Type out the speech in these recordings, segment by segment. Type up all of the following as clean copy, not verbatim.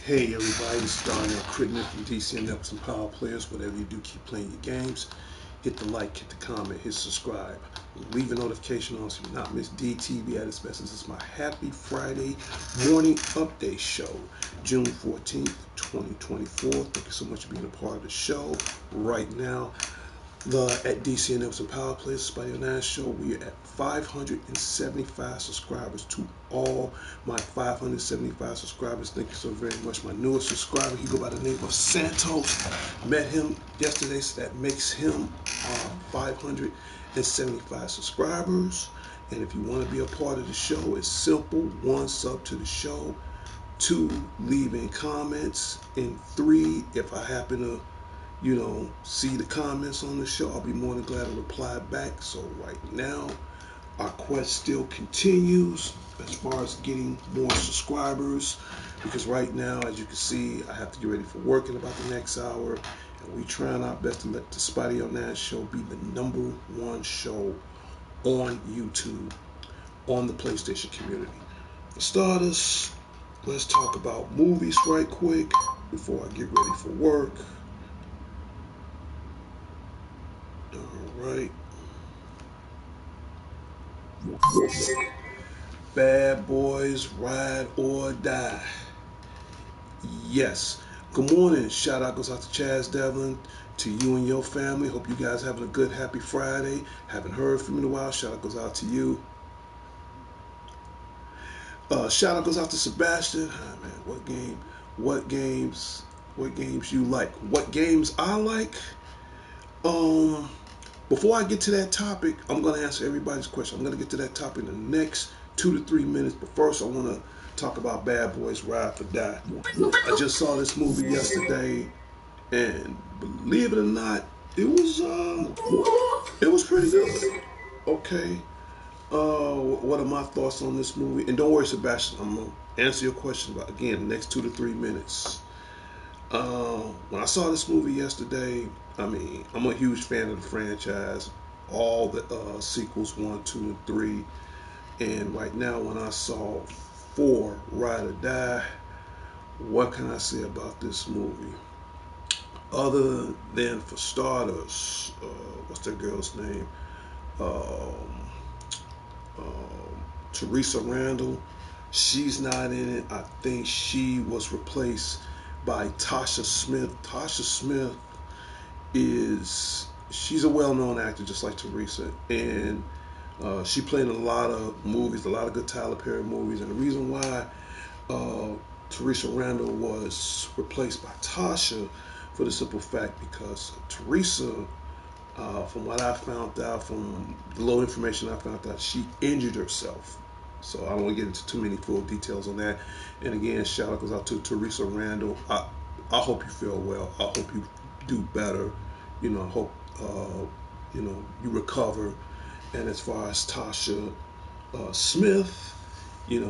Hey everybody, it's Darnell Crittenden from DC and Nelson Power Players. Whatever you do, keep playing your games. Hit the like, hit the comment, hit subscribe. Leave a notification on so you not miss DTV at its best. This is my Happy Friday morning update show, June 14th, 2024. Thank you so much for being a part of the show. Right now, at DC and Nelson Power Players, Spidey on that show, we are at 575 subscribers. To all my 575 subscribers, thank you so very much. My newest subscriber, he go by the name of Santos. Met him yesterday, so that makes him 575 subscribers. And if you want to be a part of the show, it's simple: 1, sub to the show; 2, leaving comments; and 3, if I happen to see the comments on the show, I'll be more than glad to reply back. So right now, our quest still continues as far as getting more subscribers, because right now, as you can see, I have to get ready for work in about the next hour, and we trying our best to let the Spidey on that show be the #1 show on YouTube, on the PlayStation community. For starters, let's talk about movies right quick before I get ready for work. Right. Bad Boys Ride or Die. Yes. Good morning. Shout out goes out to Chaz Devlin, to you and your family. Hope you guys having a good, happy Friday. Haven't heard from you in a while. Shout out goes out to you. Shout out goes out to Sebastian. Ah, man, what games you like? What games I like? Um, Before I get to that topic, I'm going to answer everybody's question. I'm going to get to that topic in the next 2 to 3 minutes. But first, I want to talk about Bad Boys Ride or Die. I just saw this movie yesterday, and believe it or not, it was pretty good. Okay. What are my thoughts on this movie? And don't worry, Sebastian, I'm gonna answer your question about, again, the next 2 to 3 minutes. When I saw this movie yesterday, I mean, I'm a huge fan of the franchise, all the sequels, 1, 2, and 3. And right now, when I saw 4, Ride or Die, what can I say about this movie? Other than, for starters, what's that girl's name? Um, Teresa Randall. She's not in it. I think she was replaced by Tasha Smith. Tasha Smith she's a well-known actor, just like Teresa, and she played in a lot of movies, a lot of good Tyler Perry movies. And the reason why uh, Teresa Randall was replaced by Tasha, for the simple fact because Teresa, from what I found out, from the little information I found out, she injured herself. So I don't want to get into too many full details on that. And again, shout out goes out to Teresa Randall. I hope you feel well. I hope you do better. I hope you recover. And as far as Tasha Smith,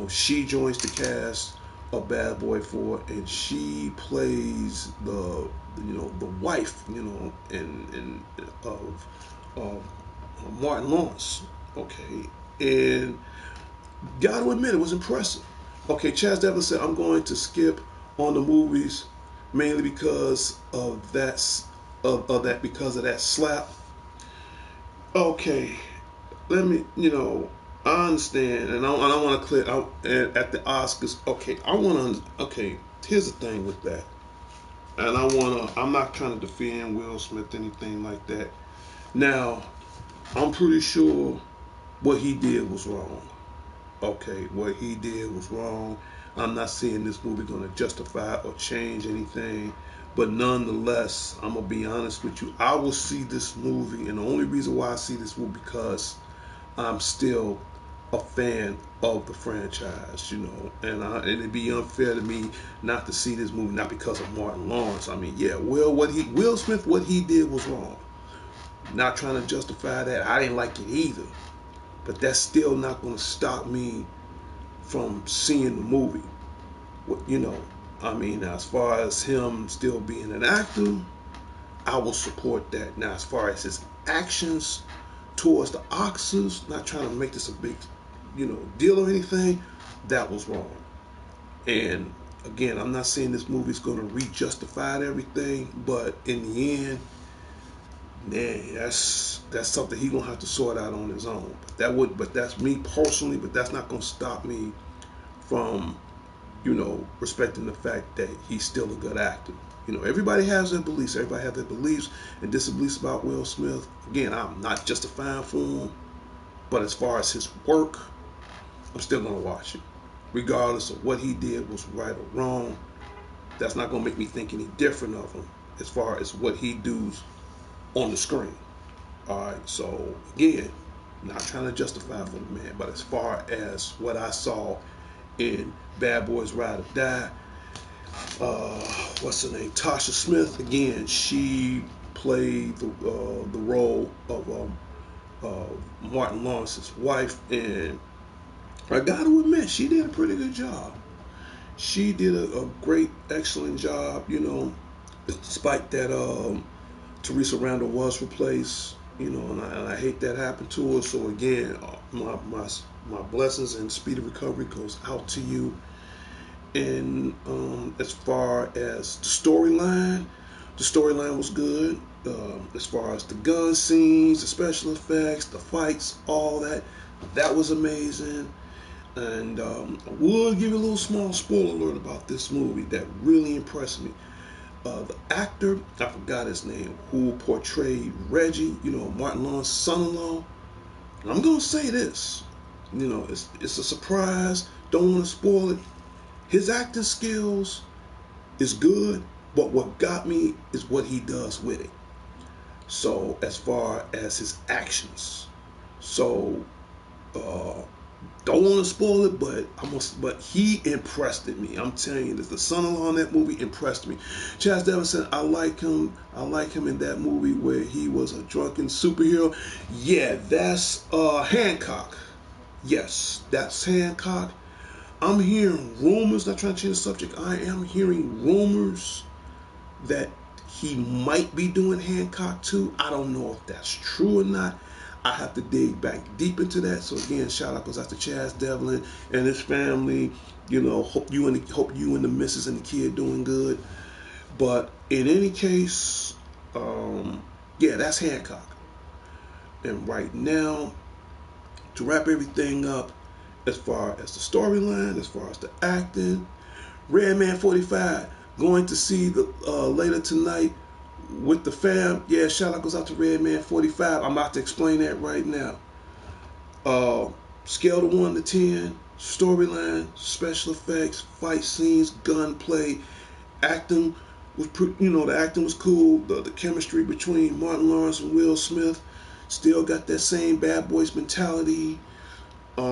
she joins the cast of Bad Boy 4, and she plays the wife, and of Martin Lawrence. Okay, and got to admit it was impressive. Okay, Chaz Devlin said I'm going to skip on the movies mainly because of that because of that slap. Okay, let me I understand, and I want to clear out at the Oscars. Okay, I want to. Okay, here's the thing with that, and I'm not trying to defend Will Smith anything like that. Now, I'm pretty sure what he did was wrong. Okay, what he did was wrong. I'm not saying this movie going to justify or change anything, but nonetheless, I'm gonna be honest with you. I will see this movie, and the only reason why I see this movie because I'm still a fan of the franchise, and it'd be unfair to me not to see this movie, not because of Martin Lawrence. I mean, yeah, Will Smith, what he did was wrong. Not trying to justify that. I didn't like it either, but that's still not going to stop me from seeing the movie. You know, I mean, as far as him still being an actor, I will support that. Now, as far as his actions towards the Oxers, not trying to make this a big, deal or anything, that was wrong. And again, I'm not saying this movie's going to re-justify everything, but in the end, man, that's something he gonna have to sort out on his own. But that's me personally. But that's not gonna stop me from, respecting the fact that he's still a good actor. Everybody has their beliefs. Everybody has their beliefs and disbeliefs about Will Smith. Again, I'm not justifying for him, but as far as his work, I'm still gonna watch it, regardless of what he did was right or wrong. That's not gonna make me think any different of him as far as what he does on the screen. All right, so again, not trying to justify for the man, but as far as what I saw in Bad Boys Ride or Die, what's her name? Tasha Smith. Again, she played the role of Martin Lawrence's wife, and I got to admit, she did a pretty good job. She did a great, excellent job. Despite that, Teresa Randall was replaced. And I hate that happened to her. So again, my blessings and speedy recovery goes out to you. And as far as the storyline was good. As far as the gun scenes, the special effects, the fights, all that was amazing. And I would give you a little small spoiler alert about this movie that really impressed me. The actor, I forgot his name, who portrayed Reggie, Martin Lawrence's son-in-law. And I'm gonna say this, it's a surprise. Don't want to spoil it. His acting skills is good, but what got me is what he does with it. So as far as his actions, so uh, don't want to spoil it, but he impressed me. I'm telling you, the son-in-law in that movie impressed me. Chaz Davidson, I like him. I like him in that movie where he was a drunken superhero. Yeah, that's Hancock. Yes, that's Hancock. I'm hearing rumors. Not trying to change the subject. I am hearing rumors that he might be doing Hancock too. I don't know if that's true or not. I have to dig back deep into that. So again, shout out goes out to Chaz Devlin and his family. Hope you and the missus and the kid doing good. But in any case, yeah, that's Hancock. And right now, to wrap everything up, as far as the storyline, as far as the acting, Redman 45 going to see the later tonight with the fam. Yeah, shout out goes out to Redman 45. I'm about to explain that right now. Scale to 1 to 10, storyline, special effects, fight scenes, gunplay, acting was the acting was cool. The chemistry between Martin Lawrence and Will Smith still got that same bad boys mentality. I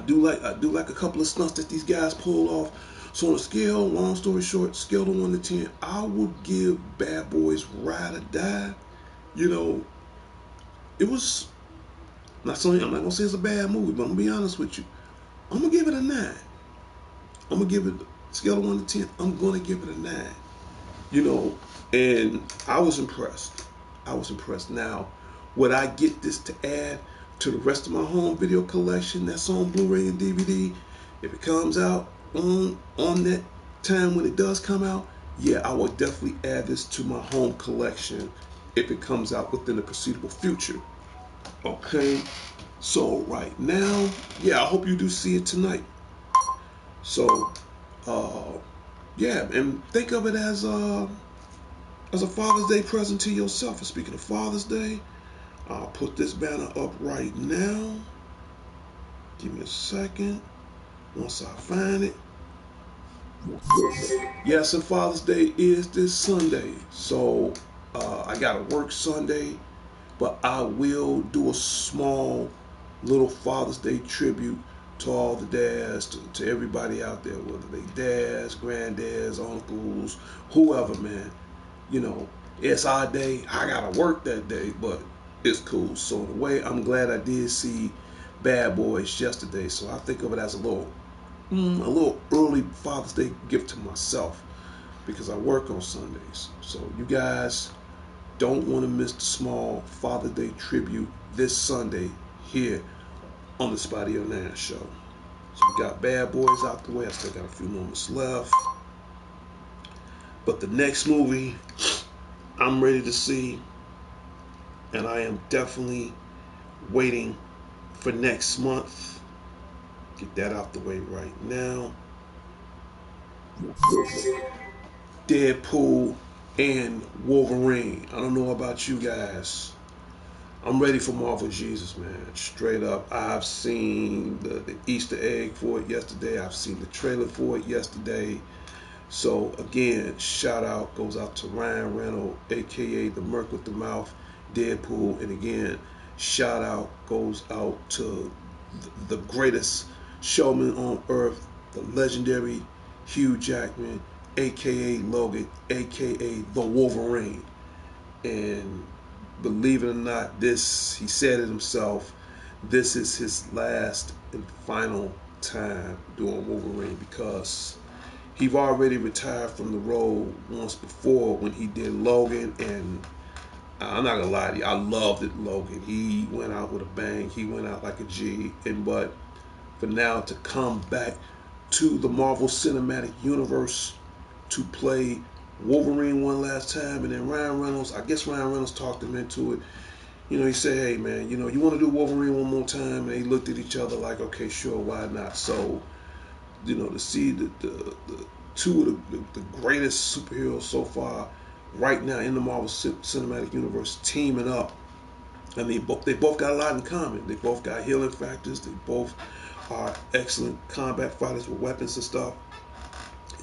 do like a couple of stunts that these guys pull off. So on a scale, long story short, scale to 1 to 10, I would give Bad Boys Ride or Die. It was not something. I'm not gonna say it's a bad movie, but I'm gonna be honest with you. I'm gonna give it a 9. I'm gonna give it scale of 1 to 10, I'm going to give it a 9. You know, and I was impressed. I was impressed. Now, would I get this to add to the rest of my home video collection that's on Blu-ray and DVD? If it comes out on that time when it does come out, yeah, I will definitely add this to my home collection if it comes out within the foreseeable future. Okay, so right now, yeah, I hope you do see it tonight. So, uh, yeah, and think of it as a Father's Day present to yourself. And speaking of Father's Day, I'll put this banner up right now. Give me a second. Once I find it. Yes, and Father's Day is this Sunday. So I got to work Sunday, but I will do a small little Father's Day tribute to all the dads, to everybody out there, whether they dads, granddads, uncles, whoever, man. You know, it's our day. I gotta work that day, but it's cool. So in a way, I'm glad I did see Bad Boys yesterday. So I think of it as a little early Father's Day gift to myself because I work on Sundays. So you guys don't want to miss the small Father's Day tribute this Sunday here on the Spotty O'Neill Show. So we got Bad Boys out the way. I still got a few moments left. But the next movie I'm ready to see, and I am definitely waiting for next month. Get that out the way right now. Deadpool and Wolverine. I don't know about you guys. I'm ready for Marvel Jesus, man. Straight up. I've seen the Easter egg for it yesterday. I've seen the trailer for it yesterday. So again, shout out goes out to Ryan Reynolds, aka the Merc with the Mouth, Deadpool, and again, shout out goes out to the greatest showman on earth, the legendary Hugh Jackman, aka Logan, aka the Wolverine. And believe it or not, this, he said it himself, this is his last and final time doing Wolverine because he already retired from the role once before when he did Logan, and I'm not gonna lie to you, I loved it. Logan, he went out with a bang. He went out like a G. And but for now to come back to the Marvel Cinematic Universe to play Wolverine one last time, and then Ryan Reynolds, I guess Ryan Reynolds talked him into it. You know, he said, "Hey man, you know, you want to do Wolverine one more time?" And they looked at each other like, "Okay, sure, why not?" So you know, to see the two of the greatest superheroes so far right now in the Marvel Cinematic Universe teaming up. I mean, they both got a lot in common. They both got healing factors. They both are excellent combat fighters with weapons and stuff.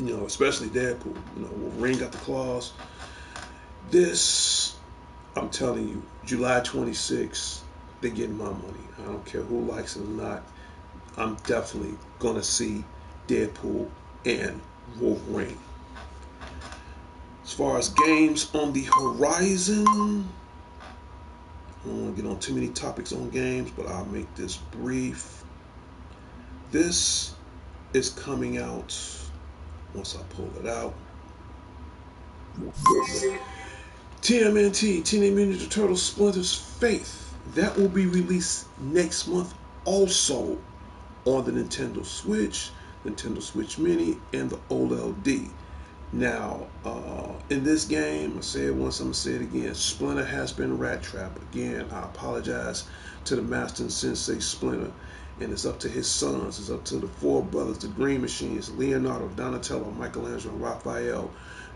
You know, especially Deadpool. You know, Wolverine got the claws. This, I'm telling you, July 26th, they're getting my money. I don't care who likes it or not. I'm definitely gonna see Deadpool and Wolverine. As far as games on the horizon, I don't want to get on too many topics on games, but I'll make this brief. This is coming out once I pull it out. TMNT, Teenage Mutant Ninja Turtles Splinter's Faith. That will be released next month also on the Nintendo Switch, Nintendo Switch Mini, and the OLED. Now, in this game, I said it once, I'm going to say it again, Splinter has been rat trapped. Again, I apologize to the Master and Sensei Splinter, and it's up to his sons, it's up to the four brothers, the Green Machines, Leonardo, Donatello, Michelangelo, and Raphael,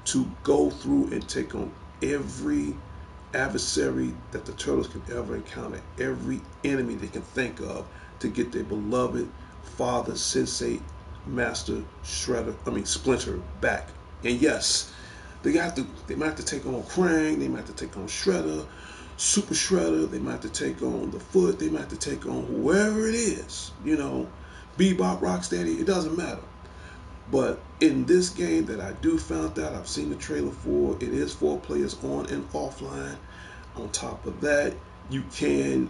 to go through and take on every adversary that the Turtles can ever encounter, every enemy they can think of, to get their beloved father, Sensei, Master, Splinter back. And yes, they might have to take on Krang, they might have to take on Shredder, Super Shredder, they might have to take on the Foot, they might have to take on whoever it is, you know, Bebop, Rocksteady, it doesn't matter. But in this game that I do found out, I've seen the trailer for, it is 4 players on and offline. On top of that, you can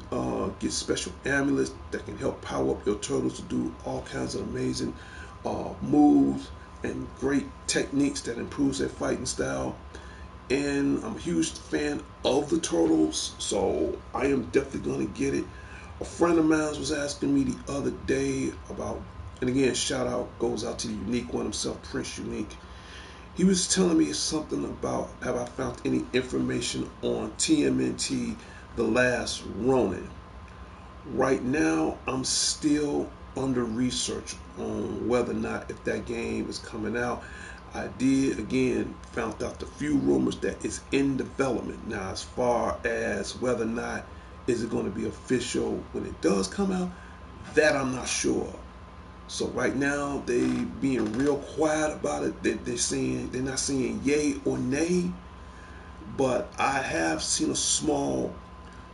get special amulets that can help power up your turtles to do all kinds of amazing moves and great techniques that improves their fighting style. And I'm a huge fan of the Turtles, so I am definitely going to get it. A friend of mine was asking me the other day about, and again, shout out goes out to the Unique One himself, Prince Unique. He was telling me something about have I found any information on TMNT The Last Ronin. Right now, I'm still under research on whether or not if that game is coming out. I did again found out the few rumors that it's in development. Now, as far as whether or not is it going to be official when it does come out, that I'm not sure. So right now they being real quiet about it. They're not saying yay or nay. But I have seen a small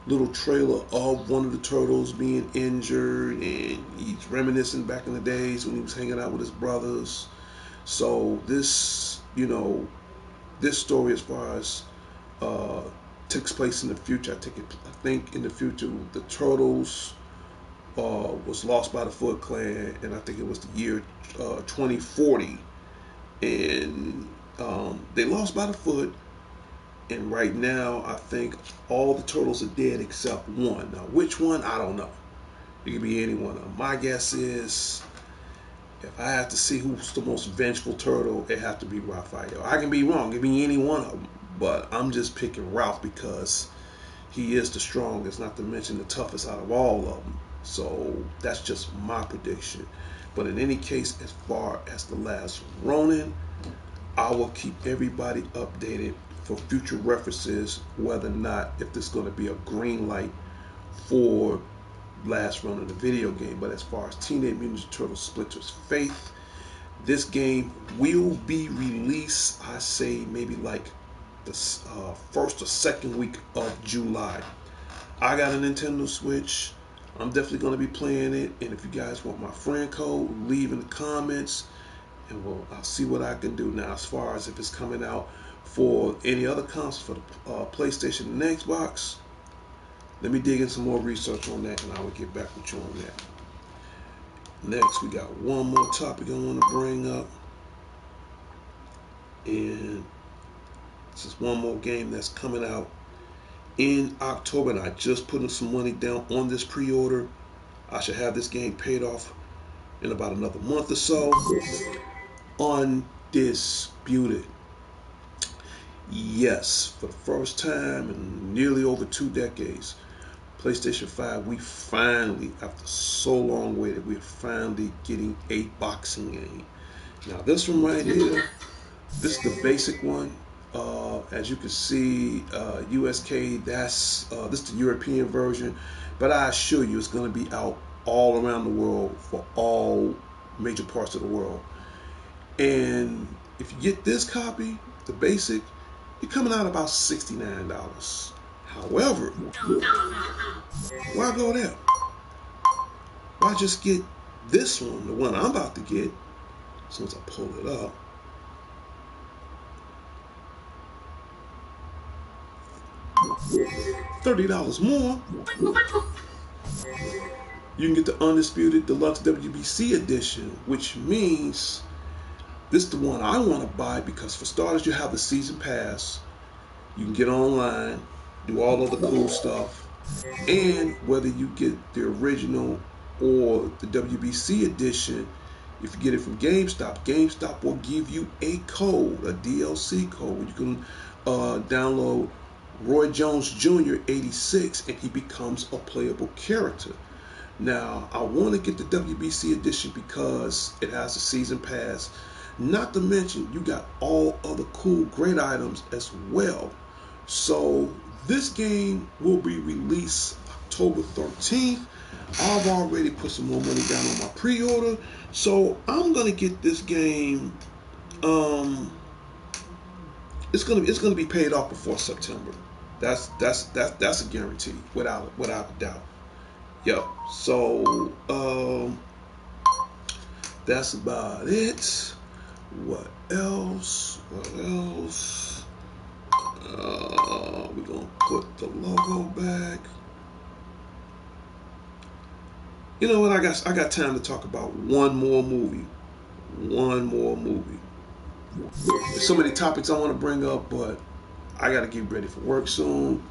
little trailer of one of the turtles being injured, and he's reminiscing back in the days when he was hanging out with his brothers. So this, this story as far as uh, takes place in the future. I think in the future the turtles was lost by the Foot Clan, and I think it was the year 2040, and they lost by the Foot. And right now, I think all the turtles are dead except one. Now, which one? I don't know. It could be any one of them. My guess is, if I have to see who's the most vengeful turtle, it has to be Raphael. I can be wrong. It could be any one of them. But I'm just picking Ralph because he is the strongest, not to mention the toughest out of all of them. So that's just my prediction. But in any case, as far as The Last Ronin, I will keep everybody updated for future references whether or not if there's going to be a green light for Last Ronin, the video game. But as far as Teenage Mutant Ninja Turtles Splinter's Faith, this game will be released, I say, maybe like the first or second week of July. I got a Nintendo Switch. I'm definitely going to be playing it. And if you guys want my friend code, leave in the comments, and I'll see what I can do. Now, as far as if it's coming out for any other console, for the PlayStation and Xbox, let me dig in some more research on that, and I will get back with you on that. Next, we got one more topic I want to bring up, and this is one more game that's coming out in October, and I just put in some money down on this pre-order. I should have this game paid off in about another month or so. Undisputed. Yes, for the first time in nearly over 2 decades, PlayStation 5, we finally, after so long waited, we're finally getting a boxing game. Now, this one right here, this is the basic one. As you can see, USK, this is the European version, but I assure you it's going to be out all around the world for all major parts of the world. And if you get this copy, the basic, you're coming out about $69. However, why go there? Why just get this one, the one I'm about to get, as soon as I pull it up. $30 more. You can get the Undisputed Deluxe WBC edition, which means this is the one I want to buy because for starters, you have the season pass. You can get online, do all of the cool stuff, and whether you get the original or the WBC edition, if you get it from GameStop will give you a code, a DLC code, where you can download Roy Jones Jr. 86, and he becomes a playable character. Now, I want to get the WBC edition because it has a season pass. Not to mention, you got all other cool, great items as well. So, this game will be released October 13th. I've already put some more money down on my pre-order. So, I'm going to get this game. It's gonna be paid off before September. That's a guarantee, without a doubt. Yep. So that's about it. What else? We're gonna put the logo back. You know what? I got time to talk about one more movie. one more movie. There's so many topics I want to bring up, but I got to get ready for work soon.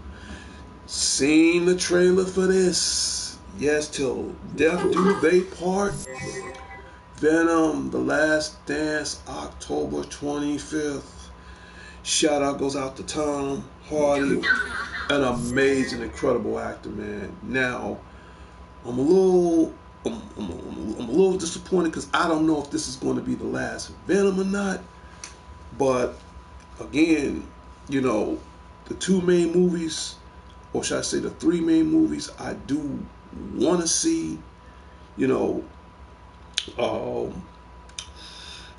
Seen the trailer for this? Yes, till death do they part. Venom: The Last Dance, October 25th. Shout out goes out to Tom Hardy, an amazing, incredible actor, man. Now, I'm a little, I'm a little disappointed because I don't know if this is going to be the last Venom or not. But again, you know, the two main movies, or should I say the three main movies, I do want to see. You know, um,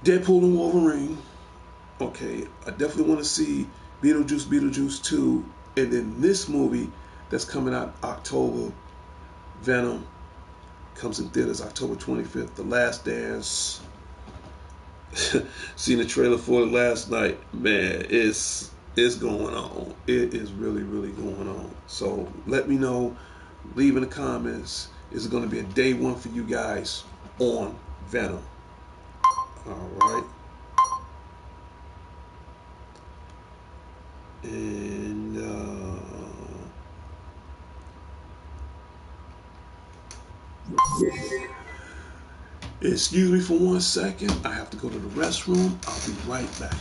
Deadpool and Wolverine. Okay, I definitely want to see Beetlejuice 2, and then this movie that's coming out October, Venom, comes in theaters October 25th, The Last Dance. Seen the trailer for it last night. Man, it's going on. It is really, really going on. So let me know. Leave in the comments. Is it going to be a day one for you guys on Venom? All right. And excuse me for 1 second. I have to go to the restroom. I'll be right back.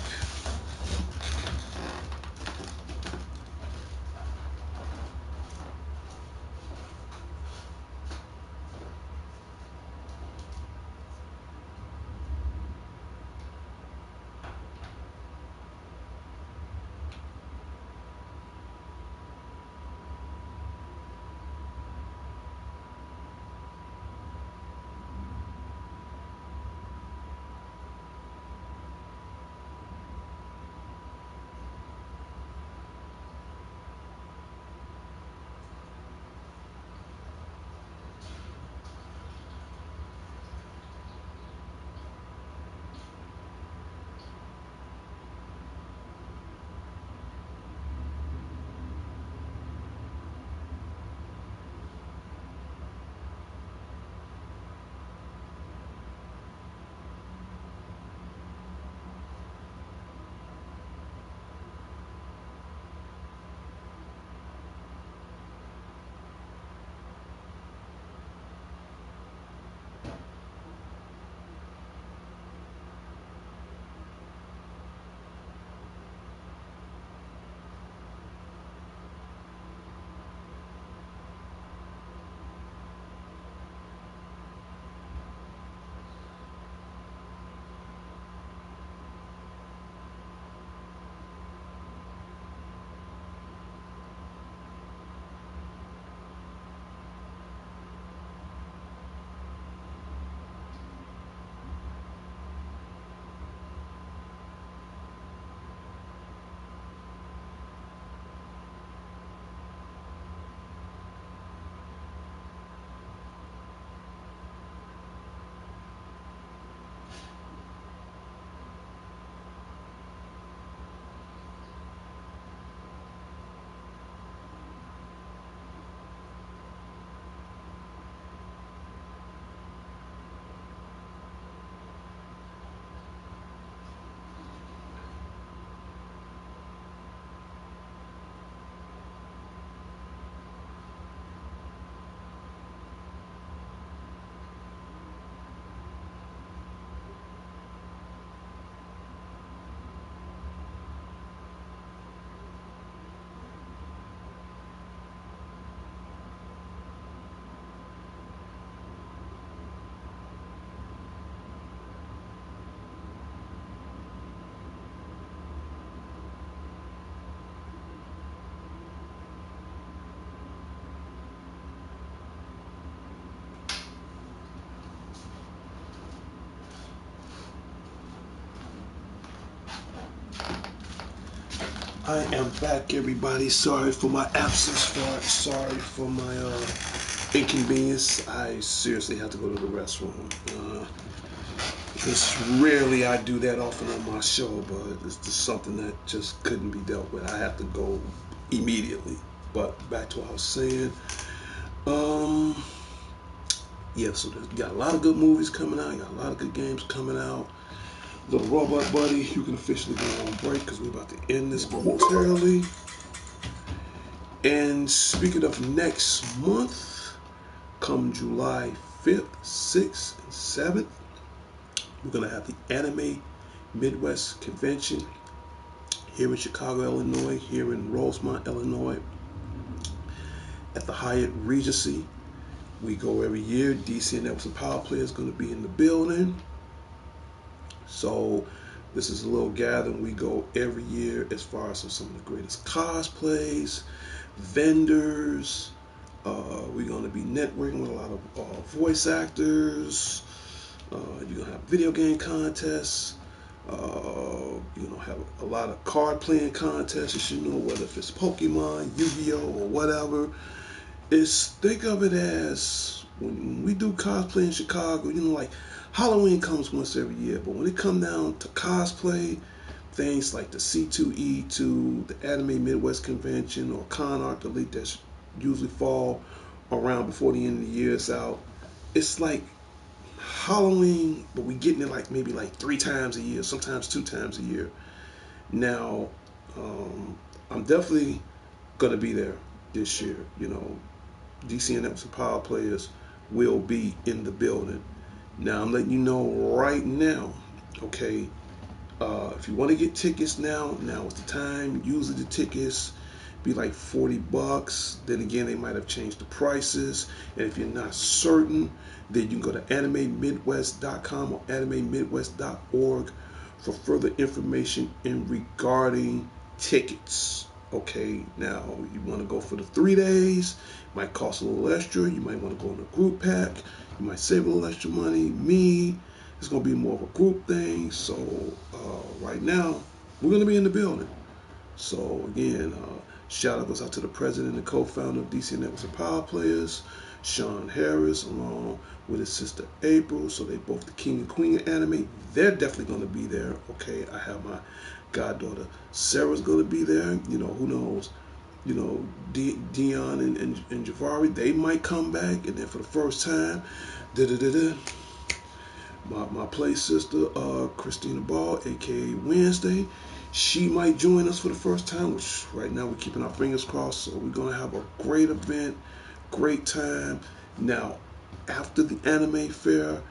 I am back, everybody. Sorry for my absence. Sorry for my inconvenience. I seriously had to go to the restroom. Just rarely I do that often on my show, but it's just something that just couldn't be dealt with. I have to go immediately. But back to what I was saying. Um, yeah, so there's got a lot of good movies coming out. Got a lot of good games coming out. Little Robot Buddy, you can officially go on break because we're about to end this momentarily. And speaking of next month, come July 5th, 6th, and 7th, we're going to have the Anime Midwest Convention here in Chicago, Illinois, here in Rosemont, Illinois, at the Hyatt Regency. We go every year. DC and Networks and Power Play is going to be in the building. So this is a little gathering we go every year as far as some of the greatest cosplays, vendors. We're going to be networking with a lot of voice actors. You're going to have video game contests. You're going to have a lot of card playing contests, you know, whether if it's Pokemon, Yu-Gi-Oh, or whatever. Think of it as when we do cosplay in Chicago, you know, like Halloween comes once every year, but when it comes down to cosplay, things like the C2E2, the Anime Midwest Convention, or Con Art Elite that usually fall around before the end of the year is out. It's like Halloween, but we getting it like maybe like 3 times a year, sometimes 2 times a year. Now, I'm definitely gonna be there this year. You know, DC and Networks and Power Players will be in the building. Now, I'm letting you know right now, okay, if you want to get tickets now is the time. Usually the tickets be like $40. Then again, they might have changed the prices. And if you're not certain, then you can go to animemidwest.com or animemidwest.org for further information in regarding tickets. Okay, now you want to go for the 3 days, might cost a little extra. You might want to go in a group pack. You might save a little extra money. It's going to be more of a group thing. So right now, we're going to be in the building. So again, shout out goes out to the president and co-founder of DC Networks and Power Players, Sean Harris, along with his sister April. So they both the king and queen of anime. They're definitely going to be there. Okay, I have my goddaughter Sarah's going to be there. You know, who knows? You know, Dion and Javari, they might come back, and then for the first time, my play sister, Christina Ball, aka Wednesday, she might join us for the first time, which right now we're keeping our fingers crossed. So we're going to have a great event, great time. Now, after the anime fair,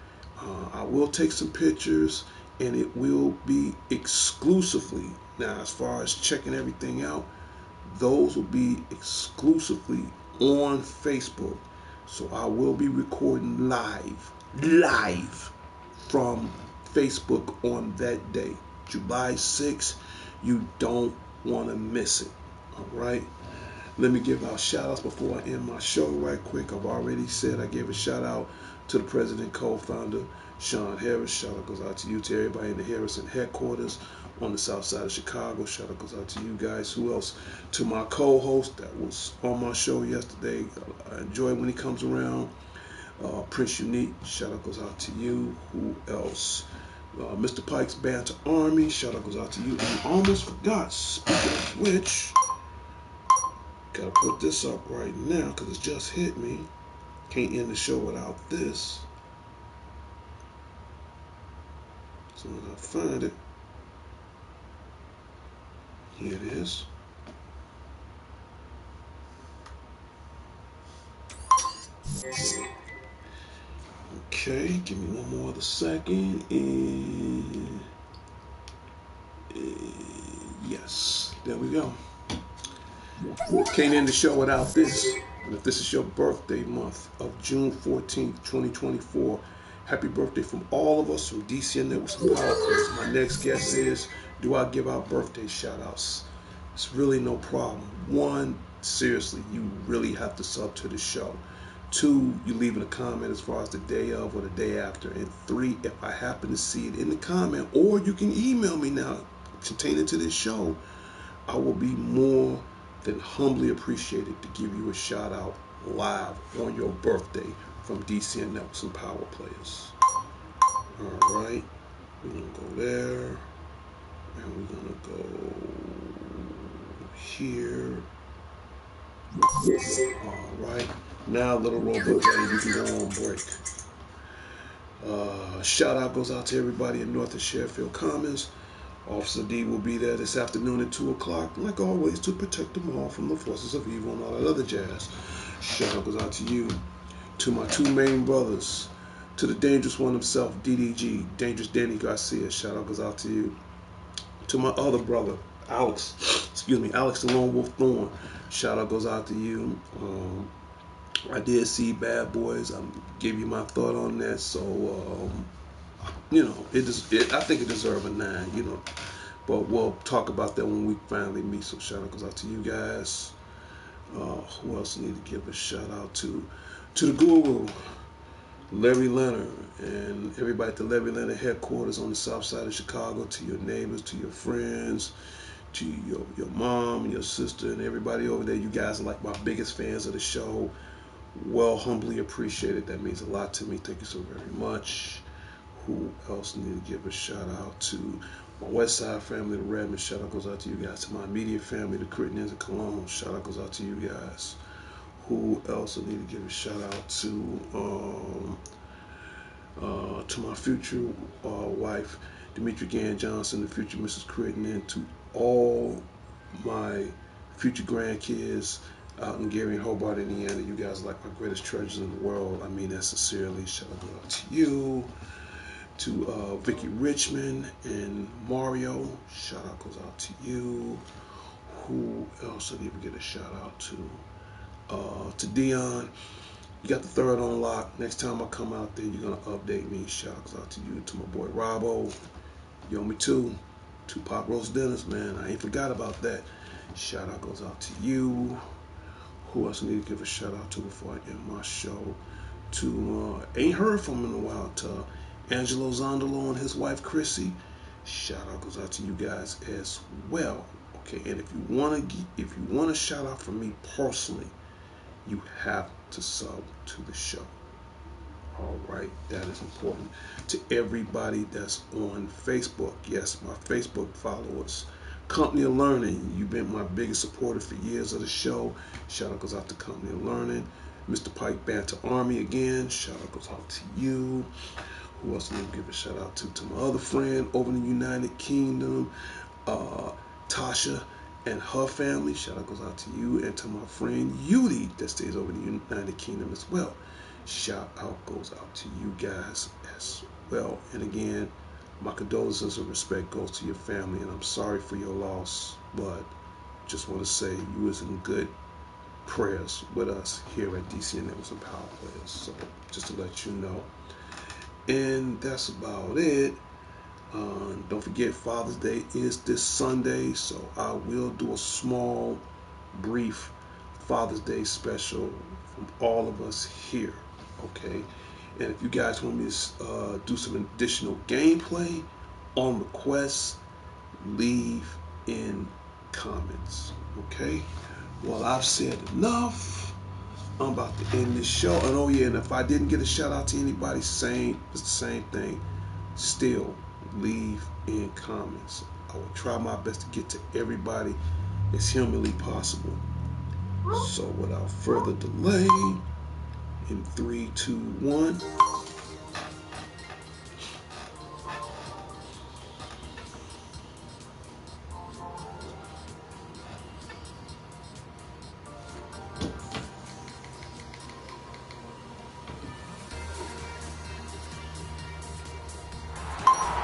I will take some pictures, and it will be exclusively, now as far as checking everything out, those will be exclusively on Facebook. So I will be recording live from Facebook on that day, July 6th. You don't want to miss it. All right. Let me give out shout outs before I end my show right quick. I've already said I gave a shout out to the president co-founder, Sean Harris. Shout out goes out to you, to everybody in the Harrison headquarters on the south side of Chicago. Shout out goes out to you guys. Who else? To my co-host that was on my show yesterday. I enjoy when he comes around. Prince Unique, shout out goes out to you. Who else? Mr. Pike's Banter Army, shout out goes out to you. And I almost forgot, speaking of which, gotta put this up right now because it just hit me. Can't end the show without this. So when I find it, here it is. Okay, give me one more other second, and yes, there we go. Can't end the show without this. And if this is your birthday month of June 14th, 2024, happy birthday from all of us from DC and Networks and Power Players. My next guest is, do I give out birthday shout outs? It's really no problem. One, seriously, you really have to sub to the show. Two, you leave in a comment as far as the day of or the day after. And three, if I happen to see it in the comment, or you can email me now pertaining to this show, I will be more than humbly appreciated to give you a shout out live on your birthday from DC and Networks and Power Players. All right, we're gonna go there, and we're gonna go here. All right. Now, little robot daddy, you can go on break. Shout out goes out to everybody in North and Sheffield Commons. Officer D will be there this afternoon at 2 o'clock, like always, to protect them all from the forces of evil and all that other jazz. Shout out goes out to you, to my two main brothers, to the dangerous one himself, DDG, Dangerous Danny Garcia. Shout out goes out to you. To my other brother, Alex, Alex the Lone Wolf Thorn. Shout out goes out to you. I did see Bad Boys. I gave you my thought on that. So, I think it deserves a 9. But we'll talk about that when we finally meet. So shout out goes out to you guys. Who else I need to give a shout out to? To the Guru, Larry Leonard, and everybody at the Larry Leonard headquarters on the south side of Chicago. To your neighbors, to your friends, to your mom, your sister, and everybody over there. You guys are like my biggest fans of the show. Well, humbly appreciated. That means a lot to me. Thank you so very much. Who else need to give a shout out to? My West Side family, the Redmond. Shout out goes out to you guys. To my immediate family, the Crittendens and Cologne. Shout out goes out to you guys. Who else I need to give a shout out to? To my future wife, Demetri Gann Johnson, the future Mrs. Crittenden. To all my future grandkids out in Gary and Hobart, Indiana. You guys are like my greatest treasures in the world. I mean that sincerely. Shout out to you. To Vicky Richmond and Mario. Shout out goes out to you. Who else I need to get a shout out to? To Dion. You got the third on lock. Next time I come out there, you're going to update me. Shout out goes out to you. To my boy Robbo. Yo, me too. To Pop Roast Dinners, man. I ain't forgot about that. Shout out goes out to you. Who else I need to give a shout out to before I end my show? To ain't heard from him in a while. To Angelo Zondolo and his wife Chrissy. Shout out goes out to you guys as well. Okay, and if you want to shout out from me personally, you have to sub to the show. All right, that is important. To everybody that's on Facebook, yes, my Facebook followers. Company of Learning, you've been my biggest supporter for years of the show. Shout out goes out to Company of Learning. Mr. Pike Banter Army again. Shout out goes out to you. Who else need to give a shout out to? To my other friend over in the United Kingdom, Tasha and her family. Shout out goes out to you. And to my friend Yudi that stays over in the United Kingdom as well. Shout out goes out to you guys as well. And again, my condolences and respect goes to your family, and I'm sorry for your loss, but just want to say you was in good prayers with us here at DCN Networks and Power Players. So just to let you know. And that's about it. Don't forget, Father's Day is this Sunday, so I will do a small, brief Father's Day special from all of us here. Okay, and if you guys want me to do some additional gameplay on request, leave in comments. Okay, well, I've said enough. I'm about to end this show. And oh yeah, and if I didn't get a shout out to anybody, it's the same thing. Still, leave in comments. I will try my best to get to everybody as humanly possible. So without further delay, in 3, 2, 1.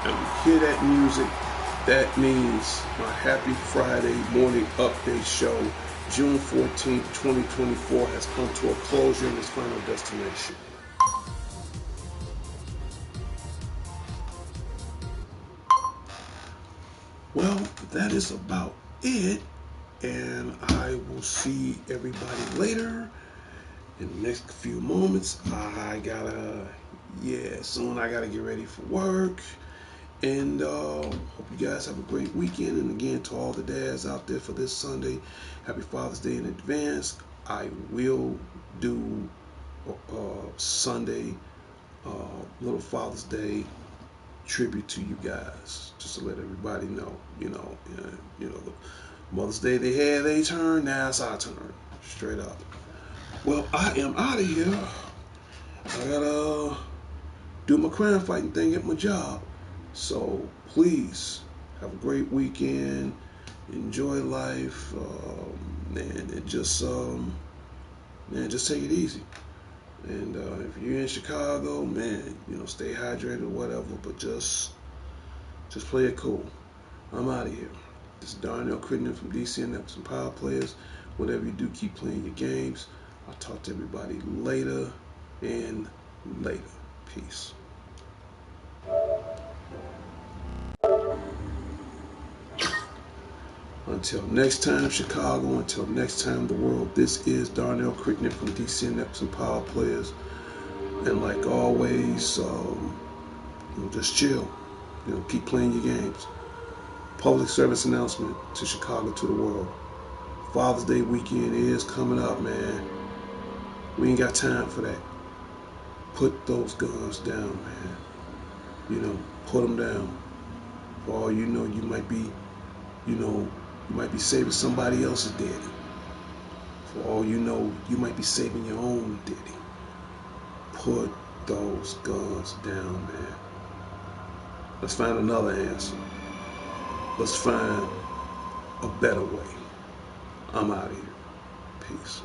And we hear that music, that means my Happy Friday morning update show, June 14th, 2024, has come to a closure in its final destination. Well, that is about it, and I will see everybody later in the next few moments. Soon I gotta get ready for work. And hope you guys have a great weekend. And again, to all the dads out there for this Sunday, happy Father's Day in advance. I will do Sunday little Father's Day tribute to you guys, just to let everybody know. The Mother's Day they had their turn. Now it's our turn. Straight up. Well, I am out of here. I gotta do my crime fighting thing at my job. So please have a great weekend. Enjoy life, and just take it easy. And if you're in Chicago, man, stay hydrated or whatever, but just play it cool. I'm out of here. This is Darnell Crittenden from DC and Networks and Power Players. Whatever you do, keep playing your games. I'll talk to everybody later and later. Peace. Until next time, Chicago. Until next time, the world. This is Darnell Crittenden from DC and Networks and Power Players. And like always, just chill. Keep playing your games. Public service announcement to Chicago, to the world. Father's Day weekend is coming up, man. We ain't got time for that. Put those guns down, man. Put them down. For all you know, you might be saving somebody else's daddy. For all you know, you might be saving your own daddy. Put those guns down, man. Let's find another answer. Let's find a better way. I'm out of here. Peace.